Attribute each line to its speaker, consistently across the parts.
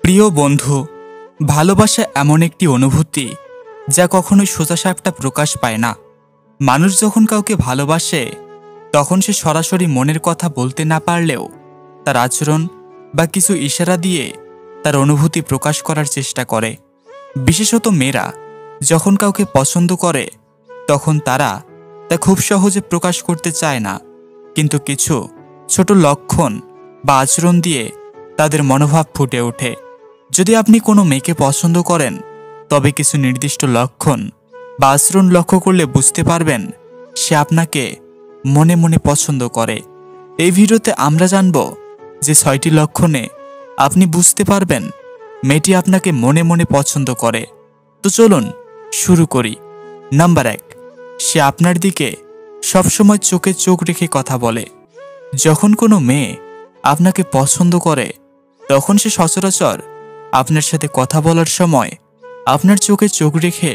Speaker 1: প্রিয় বন্ধু, ভালোবাসা এমন একটি অনুভূতি যা কখনোই সোজাসাপটা প্রকাশ পায় না। মানুষ যখন কাউকে ভালোবাসে তখন সে সরাসরি মনের কথা বলতে না পারলেও তার আচরণ বা কিছু ইশারা দিয়ে তার অনুভূতি প্রকাশ করার চেষ্টা করে। বিশেষত মেয়েরা যখন কাউকে পছন্দ করে তখন তারা তা খুব সহজে প্রকাশ করতে চায় না, কিন্তু কিছু ছোট লক্ষণ বা আচরণ দিয়ে তাদের মনোভাব ফুটে ওঠে। যদি আপনি কোনো মেয়েকে পছন্দ করেন তবে কিছু নির্দিষ্ট লক্ষণ বা আচরণ লক্ষ্য করলে বুঝতে পারবেন সে আপনাকে মনে মনে পছন্দ করে। এই ভিডিওতে আমরা জানব যে 6টি লক্ষণে আপনি বুঝতে পারবেন মেয়েটি আপনাকে মনে মনে পছন্দ করে। তো চলুন শুরু করি। নাম্বার 1, সে আপনার দিকে সবসময় চোখে চোখ রেখে কথা বলে। যখন কোনো মেয়ে আপনাকে পছন্দ করে তখন সে সচরাচর আপনার সাথে কথা বলার সময় আপনার চোখে চোখ রেখে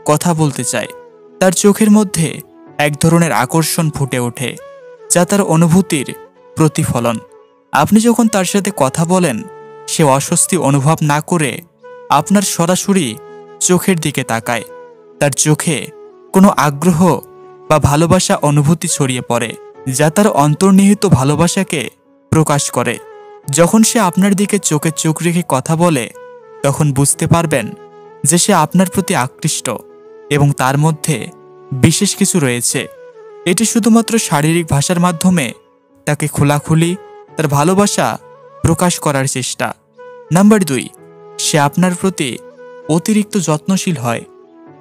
Speaker 1: কথা বলতে চায়। তার চোখের মধ্যে এক ধরনের আকর্ষণ ফুটে ওঠে যা তার অনুভূতির প্রতিফলন। আপনি যখন তার সাথে কথা বলেন সে অস্বস্তি অনুভব না করে আপনার সরাসরি চোখের দিকে তাকায়। তার চোখে কোনো আগ্রহ বা ভালোবাসা অনুভূতি ছড়িয়ে পড়ে যা তার অন্তর্নিহিত ভালোবাসাকে প্রকাশ করে। যখন সে আপনার দিকে চোখে চোখ রেখে কথা বলে তখন বুঝতে পারবেন যে সে আপনার প্রতি আকৃষ্ট এবং তার মধ্যে বিশেষ কিছু রয়েছে। এটি শুধুমাত্র শারীরিক ভাষার মাধ্যমে তাকে খোলাখুলি তার ভালোবাসা প্রকাশ করার চেষ্টা। নাম্বার 2, সে আপনার প্রতি অতিরিক্ত যত্নশীল হয়।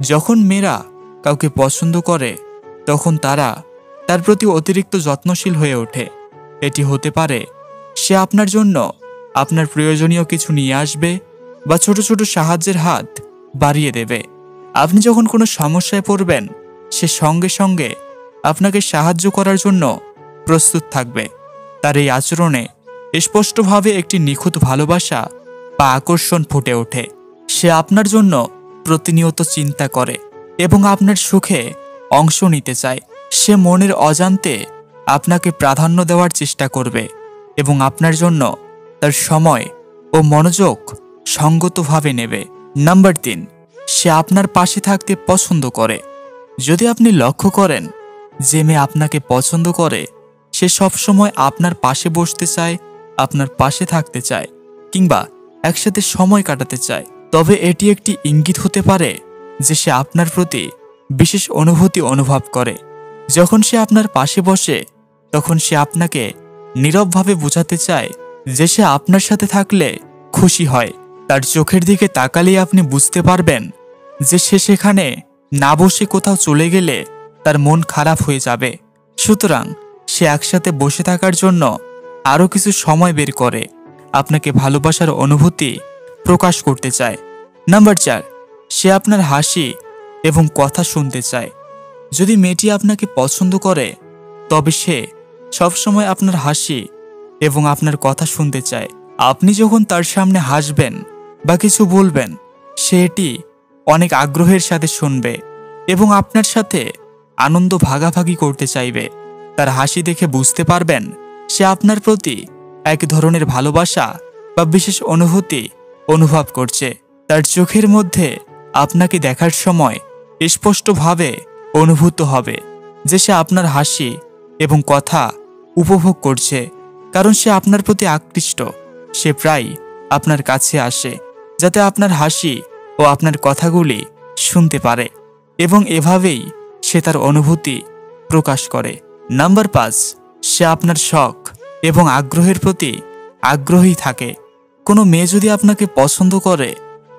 Speaker 1: যখন মেয়েরা কাউকে পছন্দ করে তখন তারা তার প্রতি অতিরিক্ত যত্নশীল হয়ে ওঠে। এটি হতে পারে সে আপনার জন্য আপনার প্রয়োজনীয় কিছু নিয়ে আসবে বা ছোট ছোট সাহায্যের হাত বাড়িয়ে দেবে। আপনি যখন কোনো সমস্যায় পড়বেন সে সঙ্গে সঙ্গে আপনাকে সাহায্য করার জন্য প্রস্তুত থাকবে। তার এই আচরণে স্পষ্টভাবে একটি নিখুঁত ভালোবাসা বা আকর্ষণ ফুটে ওঠে। সে আপনার জন্য প্রতিনিয়ত চিন্তা করে এবং আপনার সুখে অংশ নিতে চায়। সে মনের অজান্তে আপনাকে প্রাধান্য দেওয়ার চেষ্টা করবে এবং আপনার জন্য তার সময় ও মনোযোগ সঙ্গতভাবে নেবে। নাম্বার 3, সে আপনার পাশে থাকতে পছন্দ করে। যদি আপনি লক্ষ্য করেন যে মেয়ে আপনাকে পছন্দ করে সে সবসময় আপনার পাশে বসতে চায়, আপনার পাশে থাকতে চায় কিংবা একসাথে সময় কাটাতে চায়, তবে এটি একটি ইঙ্গিত হতে পারে যে সে আপনার প্রতি বিশেষ অনুভূতি অনুভব করে। যখন সে আপনার পাশে বসে তখন সে আপনাকে নীরবভাবে বোঝাতে চায় যে সে আপনার সাথে থাকলে খুশি হয়। তার চোখের দিকে তাকালেই আপনি বুঝতে পারবেন যে সে সেখানে না বসে কোথাও চলে গেলে তার মন খারাপ হয়ে যাবে। সুতরাং সে একসাথে বসে থাকার জন্য আরও কিছু সময় বের করে আপনাকে ভালোবাসার অনুভূতি প্রকাশ করতে চায়। নাম্বার 4, সে আপনার হাসি এবং কথা শুনতে চায়। যদি মেয়েটি আপনাকে পছন্দ করে তবে সে সবসময় আপনার হাসি এবং আপনার কথা শুনতে চায়। আপনি যখন তার সামনে হাসবেন বা কিছু বলবেন সে এটি অনেক আগ্রহের সাথে শুনবে এবং আপনার সাথে আনন্দ ভাগাভাগি করতে চাইবে। তার হাসি দেখে বুঝতে পারবেন সে আপনার প্রতি এক ধরনের ভালোবাসা বা বিশেষ অনুভূতি অনুভব করছে। তার চোখের মধ্যে আপনাকে দেখার সময় স্পষ্টভাবে অনুভূত হবে যে সে আপনার হাসি এবং কথা উপভোগ করছে, কারণ সে আপনার প্রতি আকৃষ্ট। সে প্রায় আপনার কাছে আসে যাতে আপনার হাসি ও আপনার কথাগুলি শুনতে পারে এবং এভাবেই সে তার অনুভূতি প্রকাশ করে। নাম্বার 5, সে আপনার শখ এবং আগ্রহের প্রতি আগ্রহী থাকে। কোনো মেয়ে যদি আপনাকে পছন্দ করে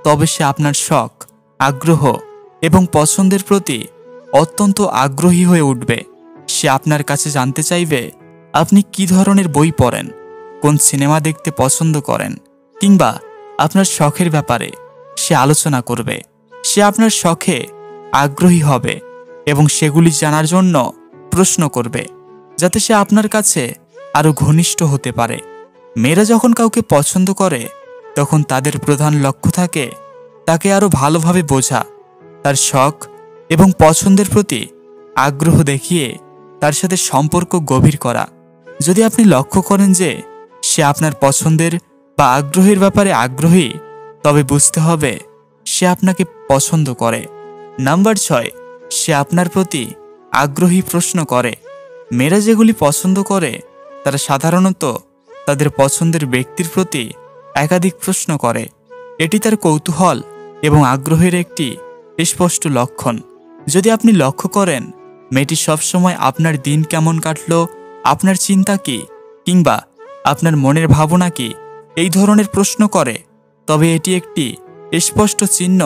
Speaker 1: তবে সে আপনার শখ, আগ্রহ এবং পছন্দের প্রতি অত্যন্ত আগ্রহী হয়ে উঠবে। সে আপনার কাছে জানতে চাইবে আপনি কী ধরনের বই পড়েন, কোন সিনেমা দেখতে পছন্দ করেন কিংবা আপনার শখের ব্যাপারে সে আলোচনা করবে। সে আপনার শখে আগ্রহী হবে এবং সেগুলি জানার জন্য প্রশ্ন করবে যাতে সে আপনার কাছে আরও ঘনিষ্ঠ হতে পারে। মেয়েরা যখন কাউকে পছন্দ করে তখন তাদের প্রধান লক্ষ্য থাকে তাকে আরও ভালোভাবে বোঝা, তার শখ এবং পছন্দের প্রতি আগ্রহ দেখিয়ে তার সাথে সম্পর্ক গভীর করা। যদি আপনি লক্ষ্য করেন যে সে আপনার পছন্দের বা আগ্রহের ব্যাপারে আগ্রহী, তবে বুঝতে হবে সে আপনাকে পছন্দ করে। নাম্বার 6, সে আপনার প্রতি আগ্রহী প্রশ্ন করে। মেয়েরা যেগুলি পছন্দ করে তারা সাধারণত তাদের পছন্দের ব্যক্তির প্রতি একাধিক প্রশ্ন করে। এটি তার কৌতূহল এবং আগ্রহের একটি স্পষ্ট লক্ষণ। যদি আপনি লক্ষ্য করেন মেয়েটি সবসময় আপনার দিন কেমন কাটলো, আপনার চিন্তা কি, কিংবা আপনার মনের ভাবনা কি, এই ধরনের প্রশ্ন করে, তবে এটি একটি স্পষ্ট চিহ্ন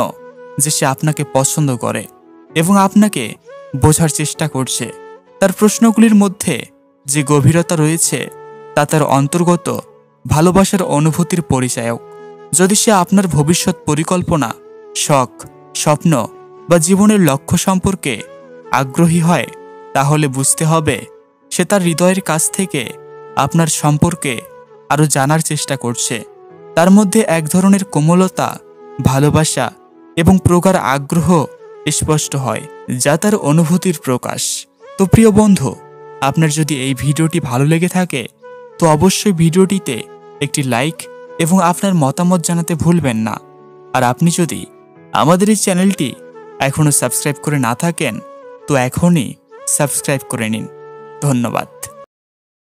Speaker 1: যে সে আপনাকে পছন্দ করে এবং আপনাকে বোঝার চেষ্টা করছে। তার প্রশ্নগুলির মধ্যে যে গভীরতা রয়েছে তা তার অন্তর্গত ভালোবাসার অনুভূতির পরিচায়ক। যদি সে আপনার ভবিষ্যৎ পরিকল্পনা, শখ, স্বপ্ন বা জীবনের লক্ষ্য সম্পর্কে আগ্রহী হয়, তাহলে বুঝতে হবে সে তার হৃদয়ের কাছ থেকে আপনার সম্পর্কে আরও জানার চেষ্টা করছে। তার মধ্যে এক ধরনের কোমলতা, ভালোবাসা এবং প্রগাঢ় আগ্রহ স্পষ্ট হয়, যা তার অনুভূতির প্রকাশ। তো প্রিয় বন্ধু, আপনার যদি এই ভিডিওটি ভালো লেগে থাকে তো অবশ্যই ভিডিওটিতে একটি লাইক এবং আপনার মতামত জানাতে ভুলবেন না। আর আপনি যদি আমাদের এই চ্যানেলটি এখনও সাবস্ক্রাইব করে না থাকেন তো এখনই সাবস্ক্রাইব করে নিন। ধন্যবাদ।